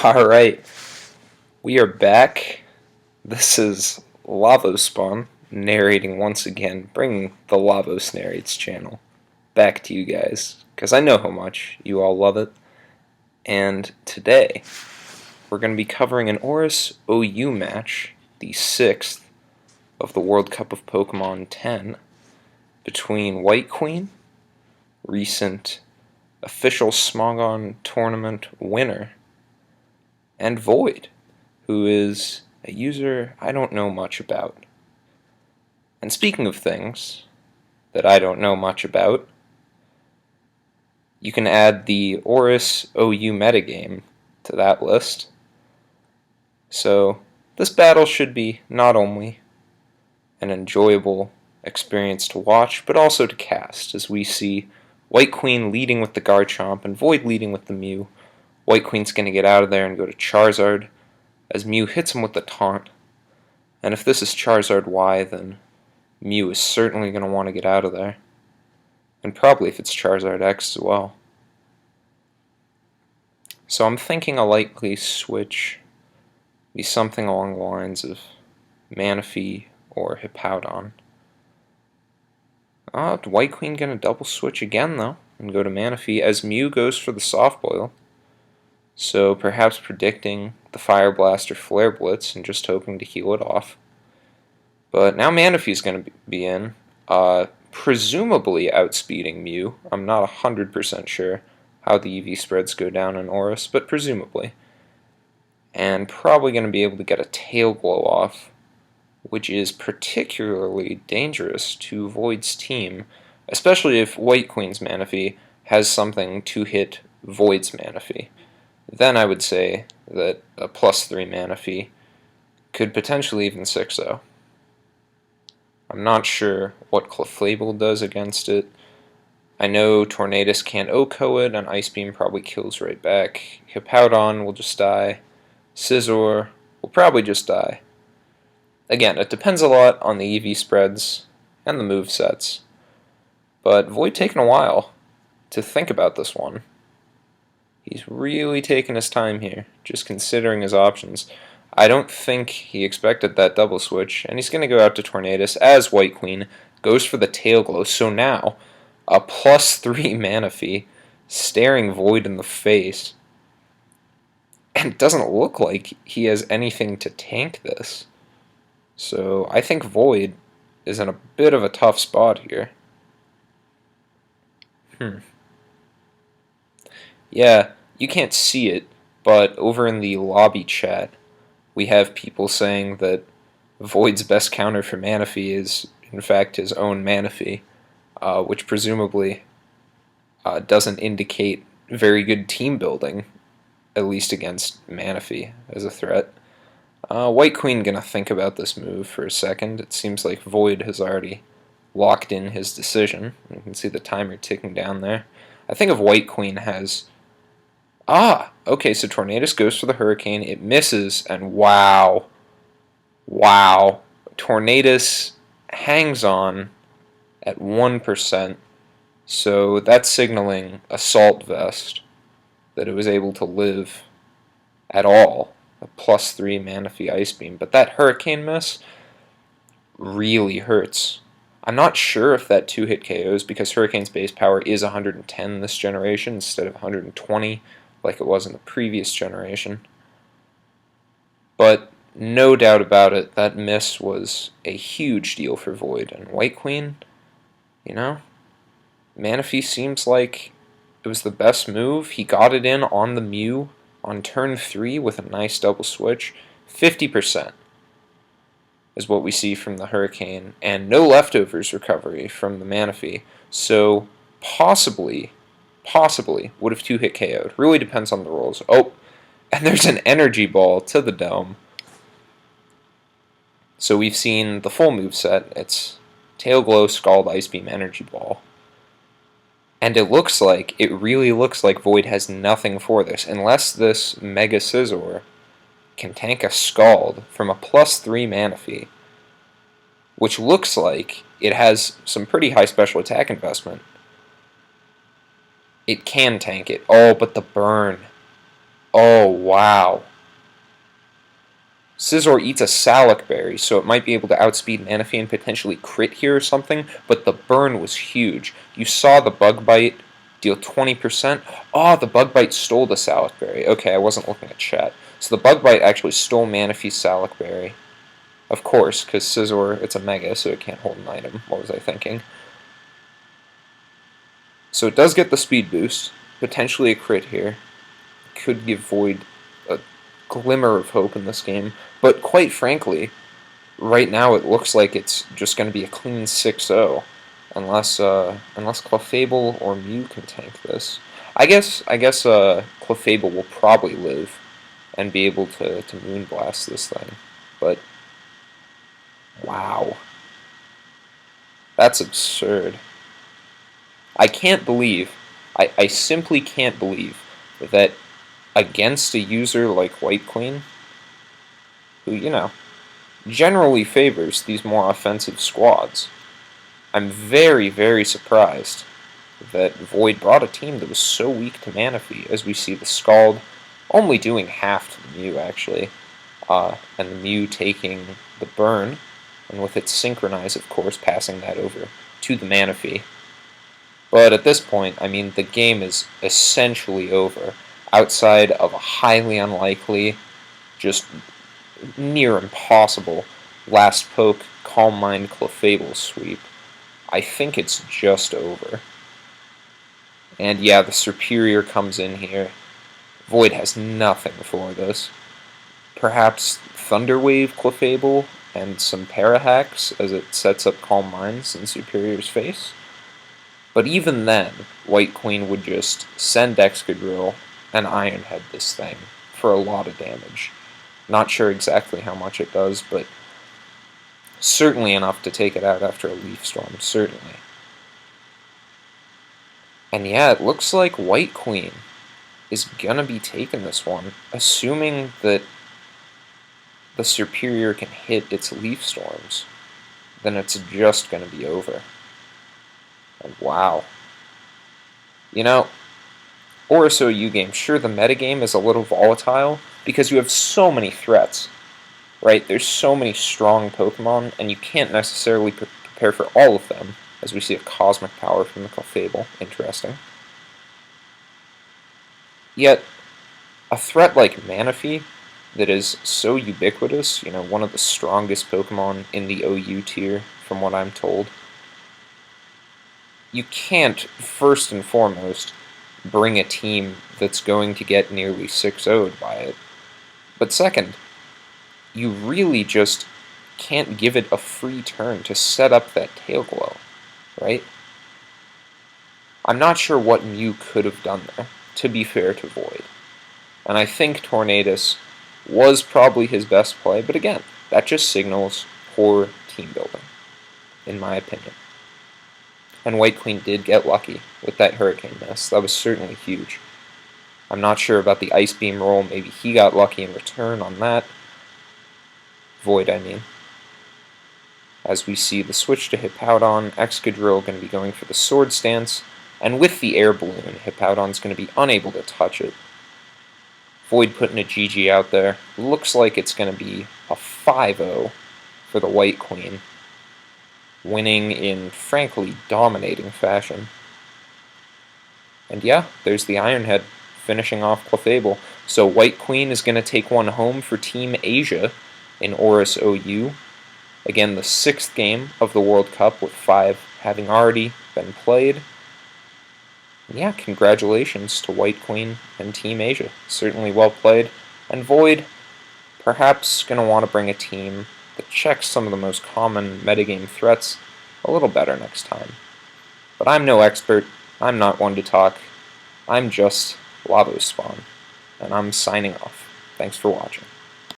Alright, we are back. This is Lavos narrating once again, bringing the Lavos Narrates channel back to you guys, because I know how much you all love it. And today, we're going to be covering an ORAS OU match, the 6th of the World Cup of Pokemon 10, between WhiteQueen, recent official Smogon tournament winner, and Void, who is a user I don't know much about. And speaking of things that I don't know much about, you can add the ORAS OU metagame to that list. So this battle should be not only an enjoyable experience to watch, but also to cast, as we see WhiteQueen leading with the Garchomp and Void leading with the Mew. WhiteQueen's going to get out of there and go to Charizard, as Mew hits him with the taunt. And if this is Charizard Y, then Mew is certainly going to want to get out of there. And probably if it's Charizard X as well. So I'm thinking a likely switch be something along the lines of Manaphy or Hippowdon. WhiteQueen going to double switch again though, and go to Manaphy as Mew goes for the Soft Boil. So perhaps predicting the Fire Blast or Flare Blitz and just hoping to heal it off. But now Manaphy's going to be in, presumably outspeeding Mew. I'm not 100% sure how the EV spreads go down in ORAS, but presumably. And probably going to be able to get a Tail Glow off, which is particularly dangerous to Void's team, especially if WhiteQueen's Manaphy has something to hit Void's Manaphy. Then I would say that a +3 Manaphy could potentially even 6-0. I'm not sure what Clefable does against it. I know Tornadus can't OHKO it, and Ice Beam probably kills right back. Hippowdon will just die. Scizor will probably just die. Again, it depends a lot on the EV spreads and the movesets. But Void taking a while to think about this one. He's really taking his time here, just considering his options. I don't think he expected that double switch, and he's going to go out to Tornadus as WhiteQueen goes for the Tail Glow. So now, a +3 Manaphy staring Void in the face. And it doesn't look like he has anything to tank this. So I think Void is in a bit of a tough spot here. Yeah, you can't see it, but over in the lobby chat, we have people saying that Void's best counter for Manaphy is, in fact, his own Manaphy, which presumably doesn't indicate very good team building, at least against Manaphy as a threat. WhiteQueen gonna think about this move for a second. It seems like Void has already locked in his decision. You can see the timer ticking down there. I think if WhiteQueen has... okay, so Tornadus goes for the Hurricane. It misses, and wow. Wow. Tornadus hangs on at 1%. So that's signaling Assault Vest, that it was able to live at all. A +3 Manaphy Ice Beam. But that Hurricane miss really hurts. I'm not sure if that 2-hit KOs, because Hurricane's base power is 110 this generation instead of 120 like it was in the previous generation. But no doubt about it, that miss was a huge deal for Void. And WhiteQueen, you know, Manaphy seems like it was the best move. He got it in on the Mew on turn 3 with a nice double switch. 50% is what we see from the Hurricane, and no leftovers recovery from the Manaphy. So possibly would have 2-hit KO'd. Really depends on the rolls. Oh, and there's an Energy Ball to the dome. So we've seen the full moveset. It's Tail Glow, Scald, Ice Beam, Energy Ball. And it really looks like Void has nothing for this, unless this Mega Scizor can tank a Scald from a +3 Manaphy, which looks like it has some pretty high special attack investment. It can tank it. Oh, but the burn. Oh, wow. Scizor eats a Salac Berry, so it might be able to outspeed Manaphy and potentially crit here or something, but the burn was huge. You saw the Bug Bite deal 20%. Oh, the Bug Bite stole the Salac Berry. Okay, I wasn't looking at chat. So the Bug Bite actually stole Manaphy's Salac Berry. Of course, because Scizor, it's a Mega, so it can't hold an item. What was I thinking? So it does get the speed boost. Potentially a crit here. Could give Void a glimmer of hope in this game. But quite frankly, right now it looks like it's just going to be a clean 6-0. Unless Clefable or Mew can tank this. I guess Clefable will probably live and be able to Moonblast this thing. But, wow. That's absurd. I can't believe, I simply can't believe that against a user like WhiteQueen, who, you know, generally favors these more offensive squads, I'm very, very surprised that Void brought a team that was so weak to Manaphy, as we see the Scald only doing half to the Mew, actually, and the Mew taking the burn, and with its Synchronize, of course, passing that over to the Manaphy. But at this point, I mean, the game is essentially over, outside of a highly unlikely, just near impossible last poke Calm Mind Clefable sweep. I think it's just over. And yeah, the Superior comes in here. Void has nothing for this. Perhaps Thunderwave Clefable and some Parahacks as it sets up Calm Minds in Superior's face. But even then, WhiteQueen would just send Excadrill and Iron Head this thing for a lot of damage. Not sure exactly how much it does, but certainly enough to take it out after a Leaf Storm, certainly. And yeah, it looks like WhiteQueen is gonna be taking this one, assuming that the Superior can hit its Leaf Storms, then it's just gonna be over. And wow. You know, ORAS OU game, sure the metagame is a little volatile, because you have so many threats, right? There's so many strong Pokemon, and you can't necessarily prepare for all of them, as we see a Cosmic Power from the Clefable. Interesting. Yet, a threat like Manaphy, that is so ubiquitous, you know, one of the strongest Pokemon in the OU tier, from what I'm told, you can't, first and foremost, bring a team that's going to get nearly 6-0'd by it. But second, you really just can't give it a free turn to set up that Tail Glow, right? I'm not sure what Mew could have done there, to be fair to Void. And I think Tornadus was probably his best play, but again, that just signals poor team building, in my opinion. And WhiteQueen did get lucky with that Hurricane Mist. That was certainly huge. I'm not sure about the Ice Beam roll. Maybe he got lucky in return on that. Void, I mean. As we see the switch to Hippowdon, Excadrill going to be going for the Sword Stance, and with the Air Balloon, Hippowdon's going to be unable to touch it. Void putting a GG out there. Looks like it's going to be a 5-0 for the WhiteQueen, winning in, frankly, dominating fashion. And yeah, there's the Iron Head finishing off Clefable. So WhiteQueen is going to take one home for Team Asia in ORAS OU. Again, the 6th game of the World Cup, with 5 having already been played. And yeah, congratulations to WhiteQueen and Team Asia. Certainly well played. And Void, perhaps going to want to bring a team that checks some of the most common metagame threats a little better next time. But I'm no expert. I'm not one to talk. I'm just Lavos Spawn. And I'm signing off. Thanks for watching.